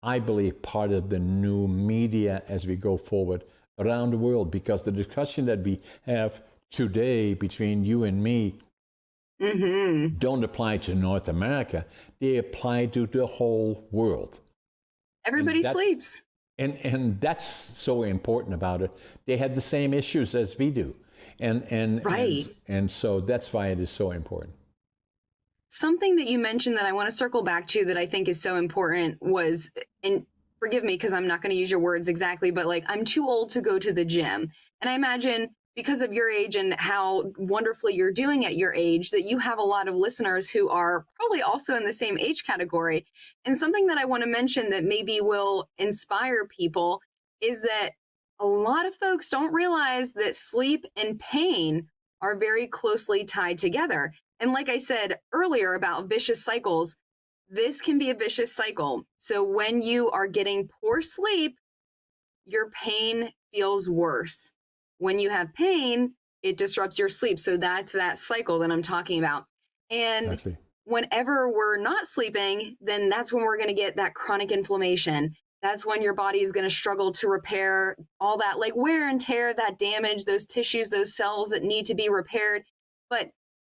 I believe, part of the new media as we go forward around the world, because the discussion that we have today between you and me don't apply to North America. They apply to the whole world. Everybody sleeps. And that's so important about it. They have the same issues as we do. And so that's why it is so important. Something that you mentioned that I want to circle back to that I think is so important was, and forgive me because I'm not going to use your words exactly, but like, I'm too old to go to the gym. And I imagine because of your age and how wonderfully you're doing at your age, that you have a lot of listeners who are probably also in the same age category. And something that I want to mention that maybe will inspire people is that a lot of folks don't realize that sleep and pain are very closely tied together. And like I said earlier about vicious cycles, this can be a vicious cycle. So when you are getting poor sleep, your pain feels worse. When you have pain, it disrupts your sleep. So that's that cycle that I'm talking about. And whenever we're not sleeping, then that's when we're going to get that chronic inflammation. That's when your body is going to struggle to repair all that, like wear and tear, that damage, those tissues, those cells that need to be repaired. But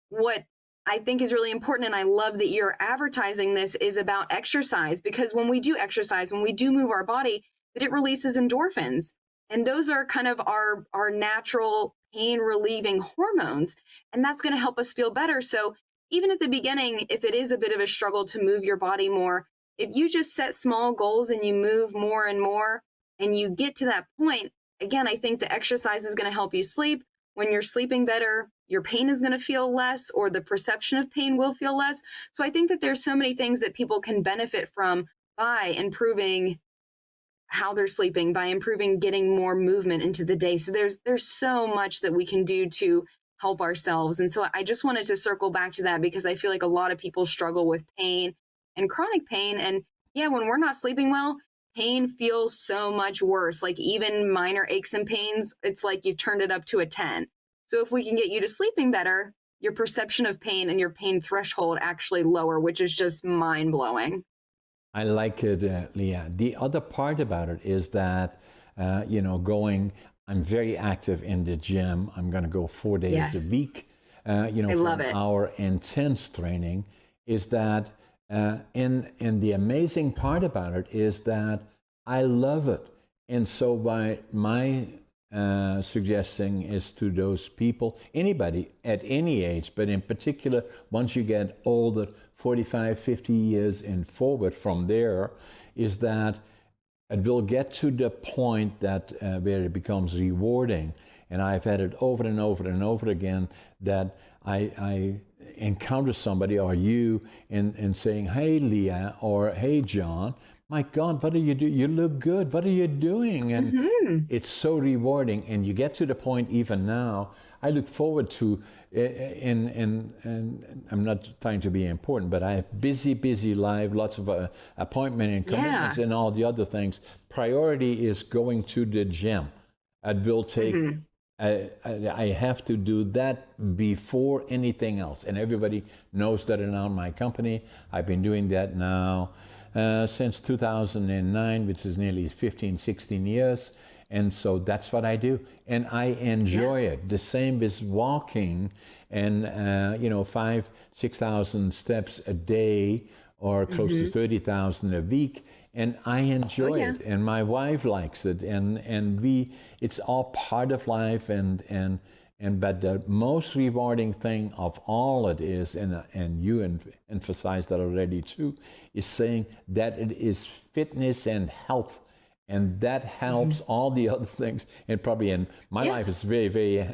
what I think is really important, and I love that you're advertising this, is about exercise, because when we do exercise, when we do move our body, that it releases endorphins. And those are kind of our natural pain relieving hormones. And that's going to help us feel better. So even at the beginning, if it is a bit of a struggle to move your body more, if you just set small goals and you move more and more and you get to that point, again, I think the exercise is going to help you sleep. When you're sleeping better, your pain is going to feel less, or the perception of pain will feel less. So I think that there's so many things that people can benefit from by improving how they're sleeping, by improving getting more movement into the day. So there's so much that we can do to help ourselves. And so I just wanted to circle back to that, because I feel like a lot of people struggle with pain and chronic pain. And yeah, when we're not sleeping well, pain feels so much worse. Like even minor aches and pains, it's like you've turned it up to a 10. So if we can get you to sleeping better, your perception of pain and your pain threshold actually lower, which is just mind blowing. I like it, Leah. The other part about it is that, I'm very active in the gym. I'm going to go 4 days a week, I love it. Our intense training is that, and the amazing part about it is that I love it. And so by my suggesting is to those people, anybody at any age, but in particular, once you get older, 45, 50 years and forward from there, is that it will get to the point that where it becomes rewarding. And I've had it over and over and over again, that I encounter somebody or you and saying, hey, Leah, or hey, John, my God, what are you doing? You look good. What are you doing? And it's so rewarding. And you get to the point even now, I look forward to, and I'm not trying to be important, but I have busy life, lots of appointment and commitments and all the other things. Priority is going to the gym. It will take, I have to do that before anything else. And everybody knows that around my company. I've been doing that now since 2009, which is nearly 15, 16 years. And so that's what I do. And I enjoy it. The same with walking and, 5,000, 6,000 steps a day or close to 30,000 a week. And I enjoy it. And my wife likes it. And it's all part of life. But the most rewarding thing of all it is, and you emphasized that already too, is saying that it is fitness and health. And that helps all the other things. And probably in my life is very, very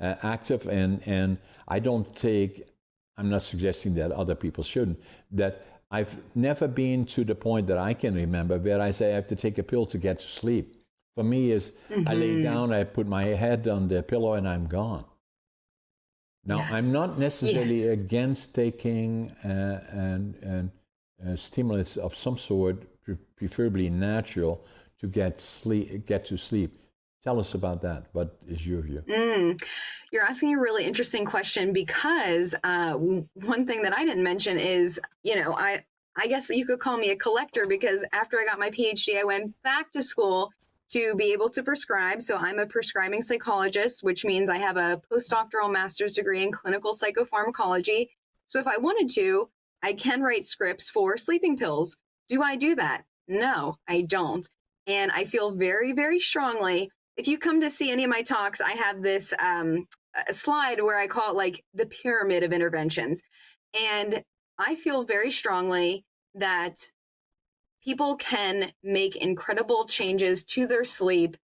active. And I don't take, I'm not suggesting that other people shouldn't, that I've never been to the point that I can remember where I say I have to take a pill to get to sleep. For me is I lay down, I put my head on the pillow and I'm gone. Now, I'm not necessarily against taking stimulants of some sort, preferably natural, to get to sleep. Tell us about that. What is your view? You're asking a really interesting question because one thing that I didn't mention is, I guess you could call me a collector because after I got my PhD, I went back to school to be able to prescribe. So I'm a prescribing psychologist, which means I have a postdoctoral master's degree in clinical psychopharmacology. So if I wanted to, I can write scripts for sleeping pills. Do I do that? No, I don't. And I feel very, very strongly. If you come to see any of my talks, I have this slide where I call it like the pyramid of interventions. And I feel very strongly that people can make incredible changes to their sleep.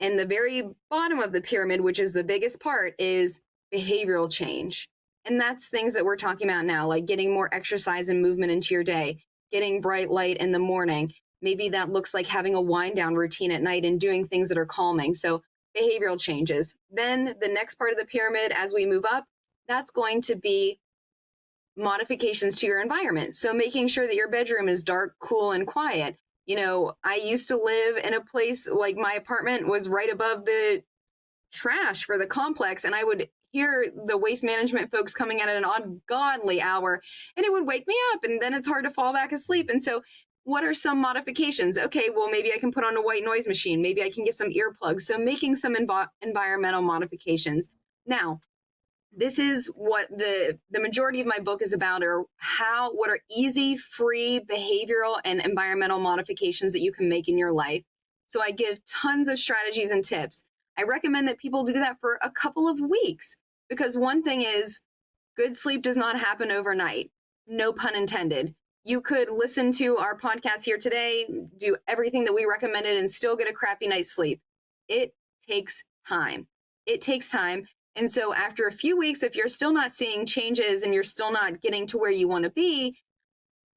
And the very bottom of the pyramid, which is the biggest part, is behavioral change. And that's things that we're talking about now, like getting more exercise and movement into your day, getting bright light in the morning. Maybe that looks like having a wind down routine at night and doing things that are calming. So behavioral changes. Then the next part of the pyramid, as we move up, that's going to be modifications to your environment. So making sure that your bedroom is dark, cool, and quiet. I used to live in a place like my apartment was right above the trash for the complex, and I would hear the waste management folks coming at an ungodly hour, and it would wake me up, and then it's hard to fall back asleep. And so what are some modifications? Okay, well, maybe I can put on a white noise machine. Maybe I can get some earplugs. So making some environmental modifications. Now, this is what the majority of my book is about, or what are easy, free behavioral and environmental modifications that you can make in your life. So I give tons of strategies and tips. I recommend that people do that for a couple of weeks, because one thing is, good sleep does not happen overnight. No pun intended. You could listen to our podcast here today, do everything that we recommended, and still get a crappy night's sleep. It takes time. It takes time. And so after a few weeks, if you're still not seeing changes and you're still not getting to where you want to be,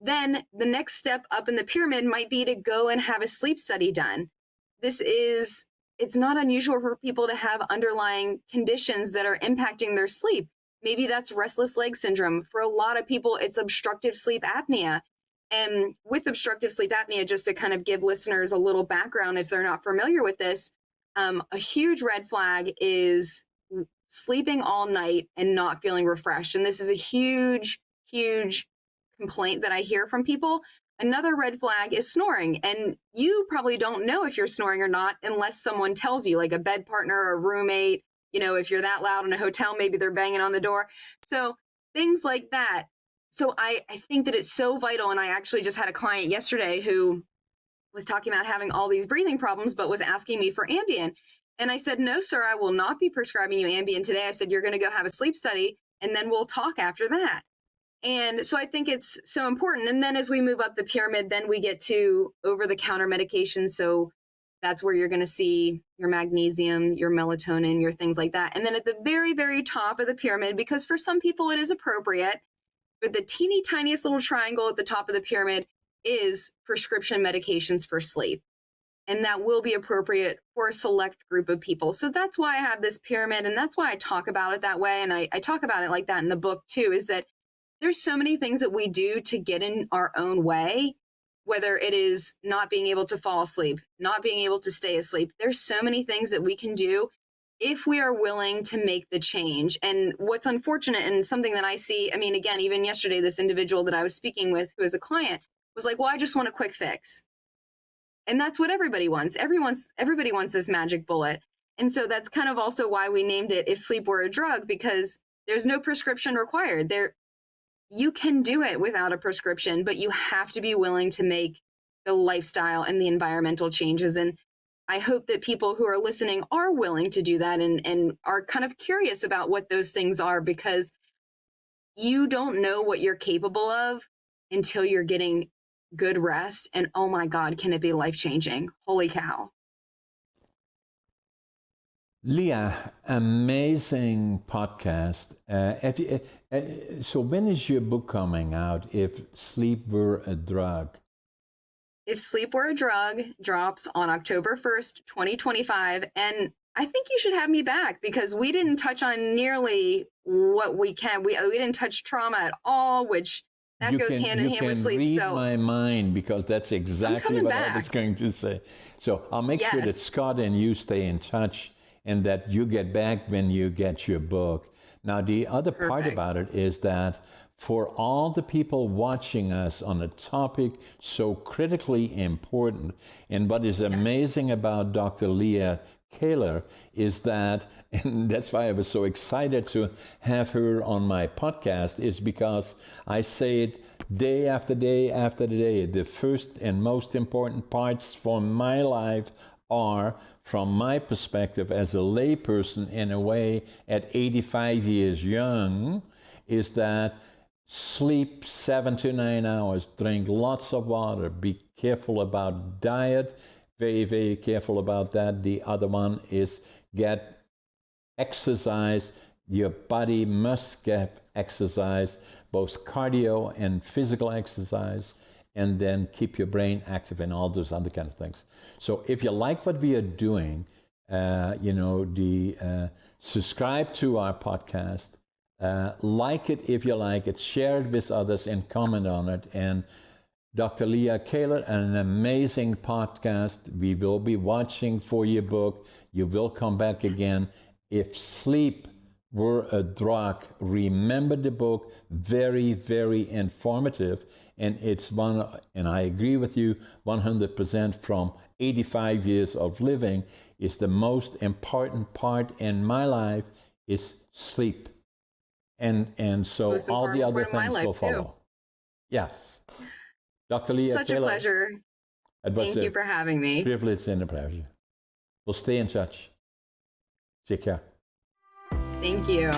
then the next step up in the pyramid might be to go and have a sleep study done. It's not unusual for people to have underlying conditions that are impacting their sleep. Maybe that's restless leg syndrome. For a lot of people, it's obstructive sleep apnea. And with obstructive sleep apnea, just to kind of give listeners a little background if they're not familiar with this, a huge red flag is sleeping all night and not feeling refreshed. And this is a huge, huge complaint that I hear from people. Another red flag is snoring. And you probably don't know if you're snoring or not unless someone tells you, like a bed partner or a roommate. If you're that loud in a hotel, maybe they're banging on the door. So things like that. So I think that it's so vital. And I actually just had a client yesterday who was talking about having all these breathing problems, but was asking me for Ambien. And I said, no, sir, I will not be prescribing you Ambien today. I said, you're going to go have a sleep study and then we'll talk after that. And so I think it's so important. And then as we move up the pyramid, then we get to over-the-counter medications. So That's where you're going to see your magnesium, your melatonin, your things like that. And then at the very, very top of the pyramid, because for some people it is appropriate, but the teeny tiniest little triangle at the top of the pyramid is prescription medications for sleep. And that will be appropriate for a select group of people. So that's why I have this pyramid, and that's why I talk about it that way. And I talk about it like that in the book too, is that there's so many things that we do to get in our own way, whether it is not being able to fall asleep, not being able to stay asleep. There's so many things that we can do if we are willing to make the change. And what's unfortunate, and something that I see, I mean, again, even yesterday, this individual that I was speaking with, who is a client, was like, well, I just want a quick fix. And that's what everybody wants. Everybody wants this magic bullet. And so that's kind of also why we named it If Sleep Were a Drug, because there's no prescription required. You can do it without a prescription, but you have to be willing to make the lifestyle and the environmental changes. And I hope that people who are listening are willing to do that and are kind of curious about what those things are, because you don't know what you're capable of until you're getting good rest. And oh my God, can it be life-changing? Holy cow. Leah, amazing podcast. So when is your book coming out, If Sleep Were a Drug? If Sleep Were a Drug drops on October 1st, 2025. And I think you should have me back, because we didn't touch on nearly what we can. We didn't touch trauma at all, which that goes hand in hand with sleep. You can read my mind, because that's exactly what I was going to say. So I'll make sure that Scott and you stay in touch, and that you get back when you get your book. Now, the other part about it is that for all the people watching us on a topic so critically important, and what is amazing about Dr. Leah Kaylor is that, and that's why I was so excited to have her on my podcast, is because I say it day after day after day. The first and most important parts for my life are, from my perspective as a layperson, in a way, at 85 years young, is that sleep 7 to 9 hours, drink lots of water, be careful about diet, very, very careful about that. The other one is get exercise. Your body must get exercise, both cardio and physical exercise, and then keep your brain active and all those other kinds of things. So if you like what we are doing, subscribe to our podcast, like it if you like it, share it with others, and comment on it. And Dr. Leah Kaylor, an amazing podcast. We will be watching for your book. You will come back again. If Sleep Were a Drug, remember the book. Very, very informative. And it's one, and I agree with you 100%, from 85 years of living, is the most important part in my life is sleep. And so all the other things will follow. Too. Yes. Dr. Leah Such Kaylor, a pleasure. Thank you for having me. Privilege and a pleasure. We'll stay in touch. Take care. Thank you.